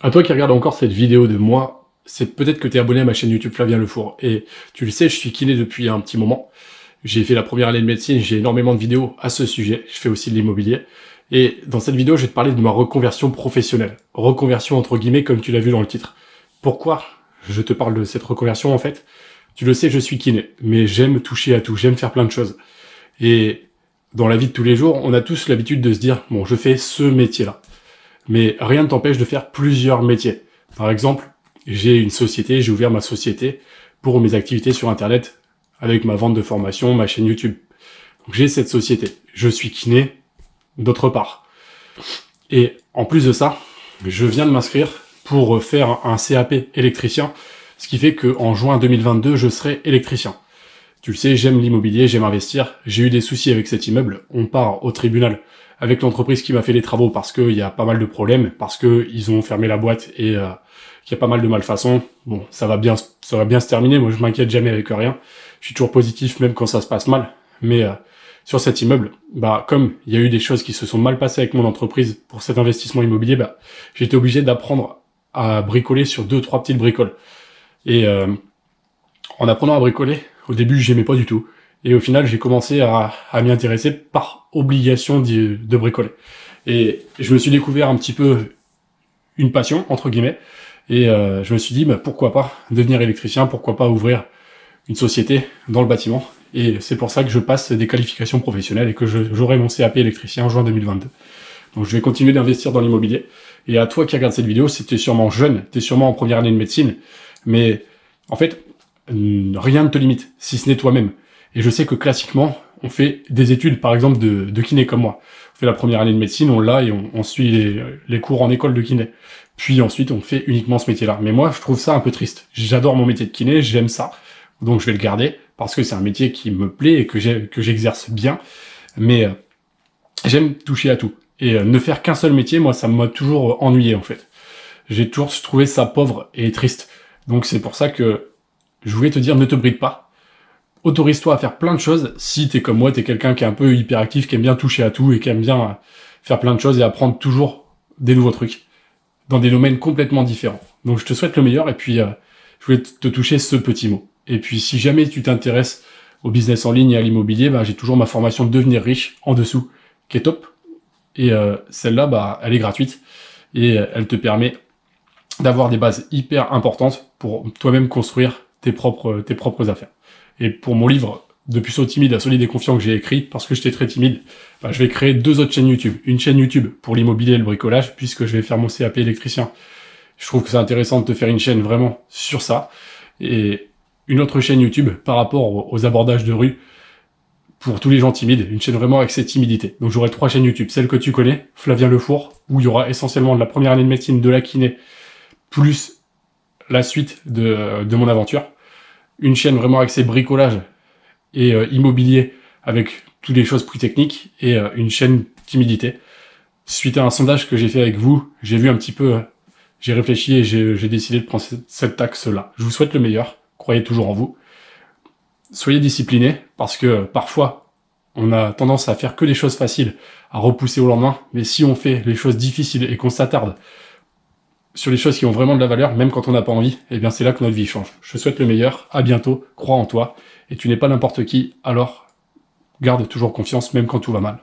À toi qui regarde encore cette vidéo de moi, c'est peut-être que tu es abonné à ma chaîne YouTube Flavien Lefour. Et tu le sais, je suis kiné depuis un petit moment. J'ai fait la première année de médecine, j'ai énormément de vidéos à ce sujet. Je fais aussi de l'immobilier. Et dans cette vidéo, je vais te parler de ma reconversion professionnelle. Reconversion entre guillemets, comme tu l'as vu dans le titre. Pourquoi je te parle de cette reconversion en fait? Tu le sais, je suis kiné, mais j'aime toucher à tout, j'aime faire plein de choses. Et dans la vie de tous les jours, on a tous l'habitude de se dire, bon, je fais ce métier-là. Mais rien ne t'empêche de faire plusieurs métiers. Par exemple, j'ai une société, j'ai ouvert ma société pour mes activités sur Internet avec ma vente de formation, ma chaîne YouTube. Donc j'ai cette société. Je suis kiné d'autre part. Et en plus de ça, je viens de m'inscrire pour faire un CAP électricien, ce qui fait qu'en juin 2022, je serai électricien. Tu le sais, j'aime l'immobilier, j'aime investir. J'ai eu des soucis avec cet immeuble. On part au tribunal avec l'entreprise qui m'a fait les travaux parce qu'il y a pas mal de problèmes, parce que ils ont fermé la boîte et qu'il y a pas mal de malfaçons. Bon, ça va bien se terminer. Moi, je m'inquiète jamais avec rien. Je suis toujours positif même quand ça se passe mal. Mais sur cet immeuble, comme il y a eu des choses qui se sont mal passées avec mon entreprise pour cet investissement immobilier, j'ai été obligé d'apprendre à bricoler sur 2-3 petites bricoles. Et en apprenant à bricoler, au début, j'aimais pas du tout. Et au final, j'ai commencé à m'y intéresser par obligation de bricoler. Et je me suis découvert un petit peu une passion, entre guillemets. Et je me suis dit, pourquoi pas devenir électricien, pourquoi pas ouvrir une société dans le bâtiment. Et c'est pour ça que je passe des qualifications professionnelles et que j'aurai mon CAP électricien en juin 2022. Donc je vais continuer d'investir dans l'immobilier. Et à toi qui regarde cette vidéo, c'est que t'es sûrement jeune, t'es sûrement en première année de médecine, mais en fait, rien ne te limite, si ce n'est toi-même. Et je sais que classiquement, on fait des études, par exemple, de kiné comme moi. On fait la première année de médecine, on l'a et on suit les cours en école de kiné. Puis ensuite, on fait uniquement ce métier-là. Mais moi, je trouve ça un peu triste. J'adore mon métier de kiné, j'aime ça. Donc je vais le garder, parce que c'est un métier qui me plaît et que j'exerce bien. Mais j'aime toucher à tout. Et ne faire qu'un seul métier, moi, ça m'a toujours ennuyé, en fait. J'ai toujours trouvé ça pauvre et triste. Donc c'est pour ça que je voulais te dire, ne te bride pas. Autorise-toi à faire plein de choses. Si t'es comme moi, t'es quelqu'un qui est un peu hyperactif, qui aime bien toucher à tout et qui aime bien faire plein de choses et apprendre toujours des nouveaux trucs dans des domaines complètement différents. Donc je te souhaite le meilleur et puis je voulais te toucher ce petit mot. Et puis si jamais tu t'intéresses au business en ligne et à l'immobilier, j'ai toujours ma formation Devenir riche en dessous, qui est top. Et celle-là, elle est gratuite et elle te permet d'avoir des bases hyper importantes pour toi-même construire tes propres affaires. Et pour mon livre de puceau timide à solide et confiant que j'ai écrit, parce que j'étais très timide, je vais créer 2 autres chaînes YouTube. Une chaîne YouTube pour l'immobilier et le bricolage, puisque je vais faire mon CAP électricien. Je trouve que c'est intéressant de te faire une chaîne vraiment sur ça. Et une autre chaîne YouTube par rapport aux abordages de rue pour tous les gens timides, une chaîne vraiment avec cette timidité. Donc j'aurai 3 chaînes YouTube, celle que tu connais, Flavien Lefour, où il y aura essentiellement de la première année de médecine, de la kiné, plus la suite de mon aventure. Une chaîne vraiment axée bricolage et immobilier avec toutes les choses plus techniques, et une chaîne timidité. Suite à un sondage que j'ai fait avec vous, j'ai vu un petit peu, j'ai réfléchi et j'ai décidé de prendre cet axe-là. Je vous souhaite le meilleur, croyez toujours en vous. Soyez disciplinés, parce que parfois, on a tendance à faire que des choses faciles, à repousser au lendemain, mais si on fait les choses difficiles et qu'on s'attarde sur les choses qui ont vraiment de la valeur, même quand on n'a pas envie, c'est là que notre vie change. Je te souhaite le meilleur, à bientôt, crois en toi, et tu n'es pas n'importe qui, alors garde toujours confiance, même quand tout va mal.